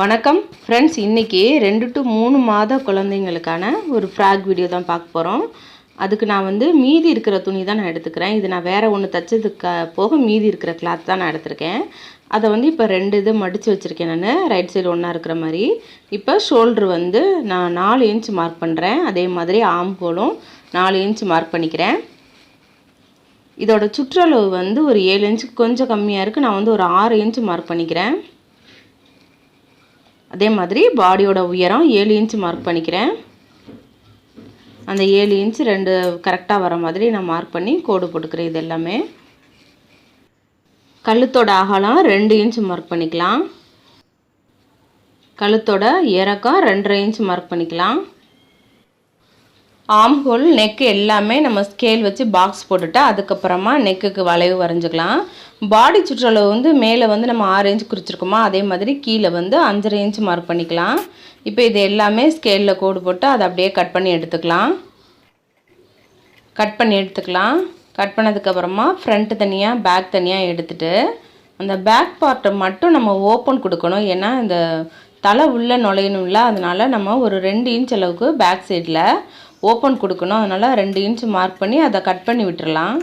வணக்கம் ஃப்ரெண்ட்ஸ், இன்றைக்கி 2 to 3 மாத குழந்தைங்களுக்கான ஒரு ஃப்ராக் வீடியோ தான் பார்க்க போகிறோம். அதுக்கு நான் மீதி இருக்கிற துணி தான் நான் எடுத்துக்கிறேன். இது நான் வேறு ஒன்று தைச்சதுக்கு போக மீதி இருக்கிற கிளாத் தான் நான் எடுத்திருக்கேன். அதை இப்போ 2 இது மடித்து வச்சுருக்கேன். நான் ரைட் சைடு ஒன்றா இருக்கிற மாதிரி. இப்போ ஷோல்ட்ரு நான் 4 இன்ச் மார்க் பண்ணுறேன். அதே மாதிரி ஆம் ஹோலும் 4 இன்ச் மார்க் பண்ணிக்கிறேன். இதோட சுற்றளவு ஒரு 7 இன்ச்சுக்கு கொஞ்சம் கம்மியாக இருக்குது. நான் ஒரு 6 இன்ச் மார்க் பண்ணிக்கிறேன். அதே மாதிரி பாடியோட உயரம் 7 இன்ச் மார்க் பண்ணிக்கிறேன். அந்த 7 இன்ச் 2 கரெக்டாக வர மாதிரி நான் மார்க் பண்ணி கோடு போட்டுக்கிறேன். இது எல்லாமே கழுத்தோட அகலம் 2 இன்ச் மார்க் பண்ணிக்கலாம். கழுத்தோட இறக்கம் 2.5 இன்ச் மார்க் பண்ணிக்கலாம். ஆம் ஹோல் நெக்கு எல்லாமே நம்ம ஸ்கேல் வச்சு பாக்ஸ் போட்டுட்டு அதுக்கப்புறமா நெக்குக்கு வளைவு வரைஞ்சிக்கலாம். பாடி சுற்றளவு மேலே நம்ம 6 இன்ச் குறிச்சிருக்கோமா, அதே மாதிரி கீழே 5.5 இன்ச் மார்க் பண்ணிக்கலாம். இப்போ இது எல்லாமே ஸ்கேலில் கோடு போட்டு அதை அப்படியே கட் பண்ணி எடுத்துக்கலாம். கட் பண்ணதுக்கப்புறமா ஃப்ரண்ட் தனியாக பேக் தனியாக எடுத்துகிட்டு அந்த பேக் பார்ட்டை மட்டும் நம்ம ஓப்பன் கொடுக்கணும். ஏன்னா இந்த தலை உள்ளே நுழையணும்ல, அதனால் நம்ம ஒரு 2 இன்ச் அளவுக்கு பேக் சைடில் ஓப்பன் கொடுக்கணும். அதனால் 2 இன்ச் மார்க் பண்ணி அதை கட் பண்ணி விட்டுறலாம்.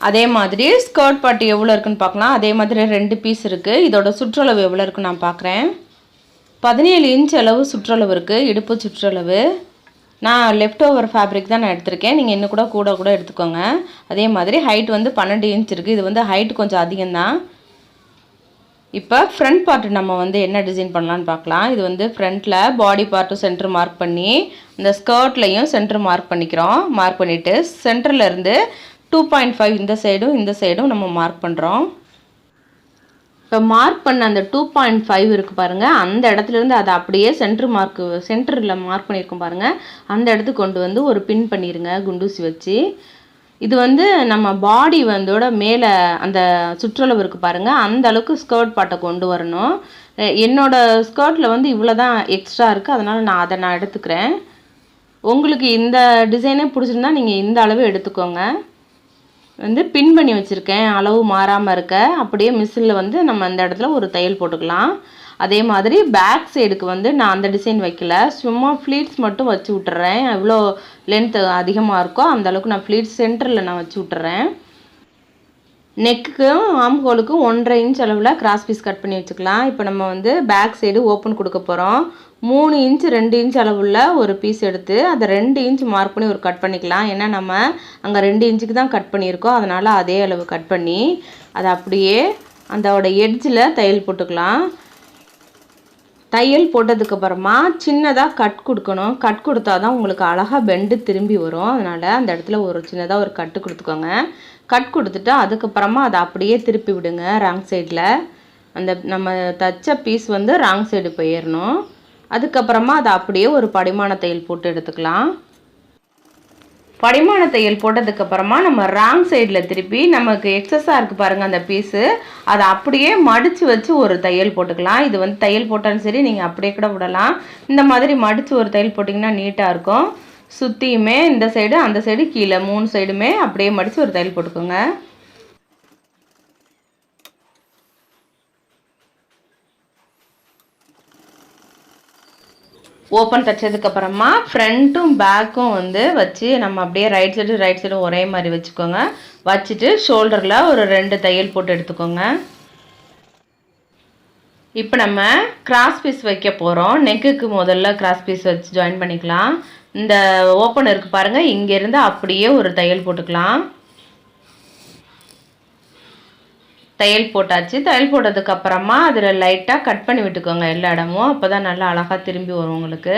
அதே மாதிரி ஸ்கர்ட் பார்ட் எவ்வளோ இருக்குன்னு பார்க்கலாம். அதே மாதிரி 2 பீஸ் இருக்குது. இதோட சுற்றளவு எவ்வளோ இருக்குன்னு நான் பார்க்குறேன். 17 இன்ச் அளவு சுற்றளவு இருக்குது, இடுப்பு சுற்றளவு. நான் லெஃப்ட் ஓவர் ஃபேப்ரிக் தான் நான் எடுத்திருக்கேன். நீங்கள் இன்னும் கூட எடுத்துக்கோங்க. அதே மாதிரி ஹைட் 12 இன்ச் இருக்குது. இது ஹைட் கொஞ்சம் அதிகம்தான். இப்போ ஃப்ரண்ட் பார்ட் நம்ம என்ன டிசைன் பண்ணலான்னு பார்க்கலாம். இது ஃப்ரண்ட்டில் பாடி பார்ட்டும் சென்டர் மார்க் பண்ணி இந்த ஸ்கர்ட்லையும் சென்டர் மார்க் பண்ணிக்கிறோம். மார்க் பண்ணிவிட்டு சென்டர்லேருந்து 2.5 இந்த சைடும் நம்ம மார்க் பண்ணுறோம். இப்போ மார்க் பண்ண அந்த 2.5 இருக்குது பாருங்கள், அந்த இடத்துலேருந்து அதை அப்படியே சென்டரில் மார்க் பண்ணியிருக்கோம் பாருங்கள், அந்த இடத்துக்கு கொண்டு ஒரு பின் பண்ணிடுங்க குண்டூசி வச்சு. இது நம்ம பாடி மேலே அந்த சுற்றளவு இருக்குது பாருங்கள், அந்த அளவுக்கு ஸ்கர்ட் பாட்டை கொண்டு வரணும். என்னோடய ஸ்கர்ட்டில் இவ்வளோ தான் எக்ஸ்ட்ரா இருக்குது, அதனால் நான் எடுத்துக்கிறேன். உங்களுக்கு இந்த டிசைனே பிடிச்சிருந்தா நீங்கள் இந்த அளவு எடுத்துக்கோங்க. பின் பண்ணி வச்சுருக்கேன், அளவு மாறாமல் இருக்க. அப்படியே மிஷினில் நம்ம அந்த இடத்துல ஒரு தையல் போட்டுக்கலாம். அதே மாதிரி பேக் சைடுக்கு நான் அந்த டிசைன் வைக்கல, சும்மா ஃப்ளீட்ஸ் மட்டும் வச்சு விட்டுறேன். எவ்வளோ லென்த் அதிகமாக இருக்கோ அந்த அளவுக்கு நான் ஃப்ளீட்ஸ் சென்டரில் நான் வச்சு விட்டுறேன். நெக்குக்கும் ஆம் ஹோலுக்கும் 1.5 இன்ச் அளவில் கிராஸ் பீஸ் கட் பண்ணி வச்சுக்கலாம். இப்போ நம்ம பேக் சைடு ஓப்பன் கொடுக்க போகிறோம். 3 இன்ச் 2 இன்ச் அளவுள்ள ஒரு பீஸ் எடுத்து அதை 2 இன்ச் மார்க் பண்ணி ஒரு கட் பண்ணிக்கலாம். ஏன்னா நம்ம அங்கே 2 இன்ச்சுக்கு தான் கட் பண்ணியிருக்கோம், அதனால் அதே அளவு கட் பண்ணி அதை அப்படியே அதோட எட்ஜில் தையல் போட்டுக்கலாம். தையல் போட்டதுக்கப்புறமா சின்னதாக கட் கொடுக்கணும். கட் கொடுத்தா தான் உங்களுக்கு அழகாக பெண்டு திரும்பி வரும். அதனால் அந்த இடத்துல ஒரு சின்னதாக ஒரு கட்டு கொடுத்துக்கோங்க. கட் கொடுத்துட்டு அதுக்கப்புறமா அதை அப்படியே திருப்பி விடுங்க ராங் சைடில். அந்த நம்ம தைச்ச பீஸ் ராங் சைடு போயிடணும். அதுக்கப்புறமா அதை அப்படியே ஒரு படிமான தையல் போட்டு எடுத்துக்கலாம். படிமான தையல் போட்டதுக்கப்புறமா நம்ம ராங் சைடில் திருப்பி நமக்கு எக்ஸஸாக இருக்குது பாருங்கள் அந்த பீஸு, அதை அப்படியே மடித்து வச்சு ஒரு தையல் போட்டுக்கலாம். இது தையல் போட்டாலும் சரி, நீங்கள் அப்படியே கூட விடலாம். இந்த மாதிரி மடித்து ஒரு தையல் போட்டிங்கன்னா நீட்டாக இருக்கும். சுற்றியுமே இந்த சைடு அந்த சைடு கீழே 3 சைடுமே அப்படியே மடித்து ஒரு தையல் போட்டுக்கோங்க. ஓப்பன் தைச்சதுக்கப்புறமா ஃப்ரண்ட்டும் பேக்கும் வச்சு நம்ம அப்படியே ரைட் சைடும் ஒரே மாதிரி வச்சுக்கோங்க. வச்சுட்டு ஷோல்டரில் ஒரு 2 தையல் போட்டு எடுத்துக்கோங்க. இப்போ நம்ம கிராஸ் பீஸ் வைக்க போகிறோம். நெக்குக்கு முதல்ல கிராஸ் பீஸ் வச்சு ஜாயின் பண்ணிக்கலாம். இந்த ஓப்பன் இருக்குது பாருங்கள், இங்கேருந்து அப்படியே ஒரு தையல் போட்டுக்கலாம். தையல் போட்டாச்சு. தையல் போட்டதுக்கப்புறமா அதில் லைட்டாக கட் பண்ணி விட்டுக்கோங்க எல்லா இடமும். அப்போ தான் நல்லா அழகாக திரும்பி வரும் உங்களுக்கு.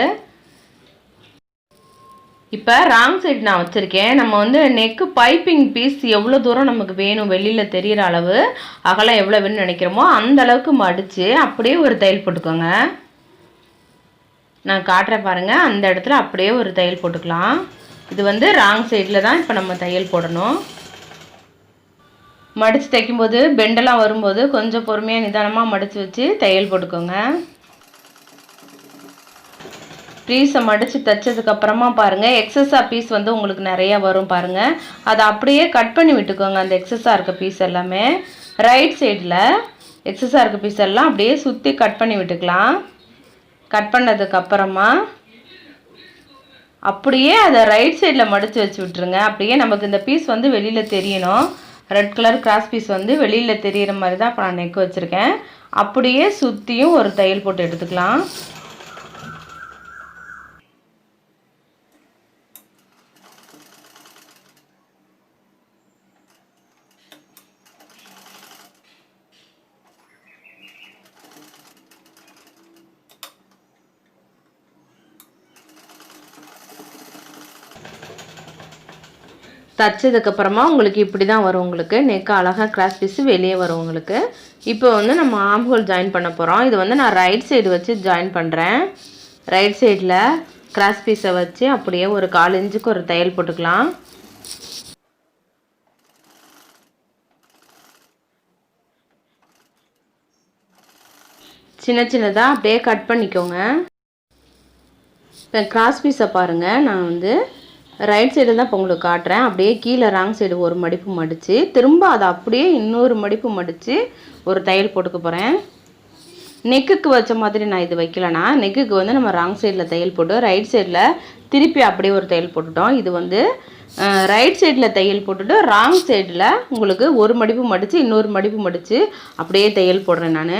இப்போ ராங் சைடு நான் வச்சுருக்கேன். நம்ம நெக்கு பைப்பிங் பீஸ் எவ்வளோ தூரம் நமக்கு வேணும், வெளியில் தெரிகிற அளவு அகலம் எவ்வளோ வேணும்னு நினைக்கிறோமோ அந்த அளவுக்கு மடித்து அப்படியே ஒரு தையல் போட்டுக்கோங்க. நான் காட்டுறேன் பாருங்கள், அந்த இடத்துல அப்படியே ஒரு தையல் போட்டுக்கலாம். இது ராங் சைடில் தான் இப்போ நம்ம தையல் போடணும். மடித்து தைக்கும்போது பெண்டெல்லாம் வரும்போது கொஞ்சம் பொறுமையாக நிதானமாக மடித்து வச்சு தையல் போட்டுக்கோங்க. பீஸை மடித்து தைச்சதுக்கப்புறமா பாருங்கள் எக்ஸஸாக பீஸ் வந்து உங்களுக்கு நிறையா வரும் பாருங்கள். அதை அப்படியே கட் பண்ணி விட்டுக்கோங்க. அந்த எக்ஸஸாக இருக்க பீஸ் எல்லாமே ரைட் சைடில் எக்ஸஸாக இருக்க பீஸ் எல்லாம் அப்படியே சுற்றி கட் பண்ணி விட்டுக்கலாம். கட் பண்ணதுக்கப்புறமா அப்படியே அதை ரைட் சைடில் மடித்து வச்சு விட்டுருங்க. அப்படியே நமக்கு இந்த பீஸ் வந்து வெளியில் தெரியணும். ரெட் கலர் கிராஸ் பீஸ் வந்து வெளியில் தெரிகிற மாதிரி தான் இப்போ நான் நெக் வச்சுருக்கேன். அப்படியே சுற்றியும் ஒரு தையல் போட்டு எடுத்துக்கலாம். தைச்சதுக்கப்புறமா உங்களுக்கு இப்படி தான் வரும். உங்களுக்கு நெக் அழகாக கிராஸ் பீஸு வெளியே வரும் உங்களுக்கு. இப்போ வந்து நம்ம ஆர்ம் ஹோல் ஜாயின் பண்ண போகிறோம். இது வந்து நான் ரைட் சைடு வச்சு ஜாயின் பண்ணுறேன். ரைட் சைடில் கிராஸ் பீஸை வச்சு அப்படியே ஒரு 1/4 இன்ச்சுக்கு ஒரு தையல் போட்டுக்கலாம். சின்ன சின்னதாக அப்படியே கட் பண்ணிக்கோங்க. இப்போ கிராஸ் பீஸை பாருங்கள், நான் வந்து ரைட் சைடு தான் இப்போ உங்களுக்கு காட்டுறேன். அப்படியே கீழே ராங் சைடு ஒரு மடிப்பு மடித்து திரும்ப அதை அப்படியே இன்னொரு மடிப்பு மடித்து ஒரு தையல் போட்டுக்க போகிறேன். நெக்குக்கு வச்ச மாதிரி நான் இது வைக்கலனா, நெக்குக்கு வந்து நம்ம ராங் சைடில் தையல் போட்டு ரைட் சைடில் திருப்பி அப்படியே ஒரு தையல் போட்டுட்டோம். இது வந்து ரைட் சைடில் தையல் போட்டுட்டு ராங் சைடில் உங்களுக்கு ஒரு மடிப்பு மடித்து இன்னொரு மடிப்பு மடித்து அப்படியே தையல் போடுறேன் நான்.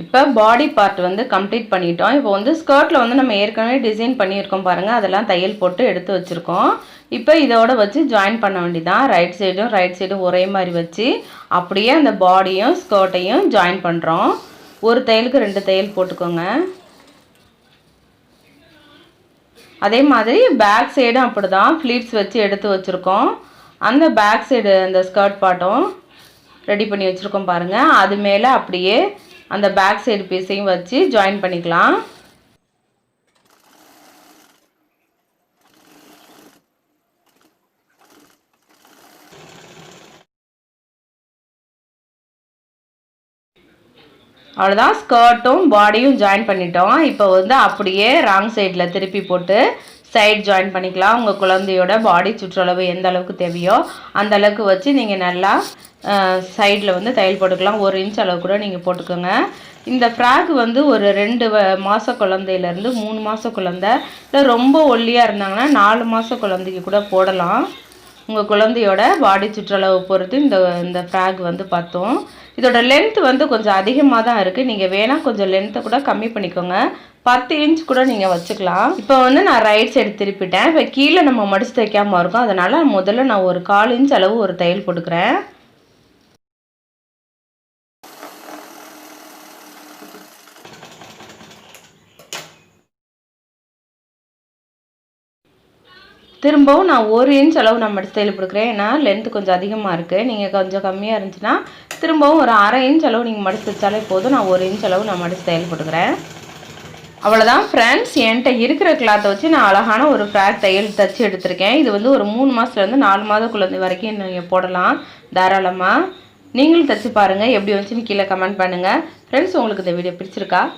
இப்போ பாடி பார்ட் வந்து கம்ப்ளீட் பண்ணிட்டோம். இப்போ வந்து ஸ்கர்ட்டில் வந்து நம்ம ஏற்கனவே டிசைன் பண்ணியிருக்கோம் பாருங்கள், அதெல்லாம் தையல் போட்டு எடுத்து வச்சுருக்கோம். இப்போ இதோட வச்சு ஜாயின் பண்ண வேண்டியதான். ரைட் சைடும் ஒரே மாதிரி வச்சு அப்படியே அந்த பாடியும் ஸ்கர்ட்டையும் ஜாயின் பண்ணுறோம். ஒரு தையலுக்கு 2 தையல் போட்டுக்கோங்க. அதே மாதிரி பேக் சைடும் அப்படி தான் ஃப்ளீட்ஸ் வச்சு எடுத்து வச்சுருக்கோம். அந்த பேக் சைடு அந்த ஸ்கர்ட் பார்ட்டும் ரெடி பண்ணி வச்சுருக்கோம் பாருங்கள். அது மேலே அப்படியே அந்த பேக் சைடு பீஸையும் வச்சு ஜாயின் பண்ணிக்கலாம். அவ்வளோதான், ஸ்கர்ட்டும் பாடியும் ஜாயின் பண்ணிட்டோம். இப்போ வந்து அப்படியே ராங் சைடில் திருப்பி போட்டு சைட் ஜாயின் பண்ணிக்கலாம். உங்கள் குழந்தையோட பாடி சுற்றளவு எந்த அளவுக்கு தேவையோ அந்த அளவுக்கு வச்சு நீங்கள் நல்லா சைடில் வந்து தையல் போட்டுக்கலாம். 1 இன்ச் அளவு கூட நீங்கள் போட்டுக்கோங்க. இந்த ஃப்ராக் வந்து ஒரு 2 மாத குழந்தையிலேருந்து 3 மாத குழந்தை, இல்லை ரொம்ப ஒல்லியாக இருந்தாங்கன்னா 4 மாத குழந்தைக்கு கூட போடலாம். உங்கள் குழந்தையோட பாடி சுற்றளவு பொறுத்து இந்த ஃப்ராக் வந்து பார்த்தோம். இதோட லென்த் வந்து கொஞ்சம் அதிகமாக தான் இருக்குது. நீங்கள் வேணால் கொஞ்சம் லென்த்தை கூட கம்மி பண்ணிக்கோங்க. 10 இன்ச் கூட நீங்கள் வச்சுக்கலாம். இப்போ வந்து நான் ரைட் சைடு திருப்பிட்டேன். இப்போ கீழே நம்ம மடித்து தைக்காமல் இருக்கோம். அதனால் முதல்ல நான் ஒரு 1/4 இன்ச் அளவு ஒரு தையல் போட்டுக்கிறேன். திரும்பவும் நான் 1 இன்ச் அளவு நான் மடித்து தையல் கொடுக்குறேன். ஏன்னா லென்த்து கொஞ்சம் அதிகமாக இருக்குது. நீங்கள் கொஞ்சம் கம்மியாக இருந்துச்சுன்னா திரும்பவும் ஒரு 1/2 இன்ச் அளவு நீங்கள் மடித்து தைச்சாலே போதும். நான் 1 இன்ச் அளவு நான் மடித்து தையல் போட்டுக்கிறேன். அவ்வளோதான் ஃப்ரெண்ட்ஸ், என்கிட்ட இருக்கிற கிளாத்தை வச்சு நான் அழகான ஒரு ஃப்ராக் தையல் தைச்சி எடுத்திருக்கேன். இது வந்து ஒரு 3 மாதத்துலேருந்து 4 மாத குழந்தை வரைக்கும் நீங்கள் போடலாம் தாராளமாக. நீங்களும் தைச்சி பாருங்கள், எப்படி வந்துச்சுன்னு கீழே கமெண்ட் பண்ணுங்கள். ஃப்ரெண்ட்ஸ், உங்களுக்கு இந்த வீடியோ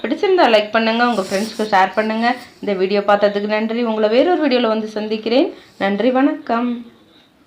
பிடிச்சிருந்தா லைக் பண்ணுங்கள், உங்கள் ஃப்ரெண்ட்ஸ்க்கு ஷேர் பண்ணுங்கள். இந்த வீடியோ பார்த்ததுக்கு நன்றி. உங்களை வேறொரு வீடியோவில் வந்து சந்திக்கிறேன். நன்றி, வணக்கம்.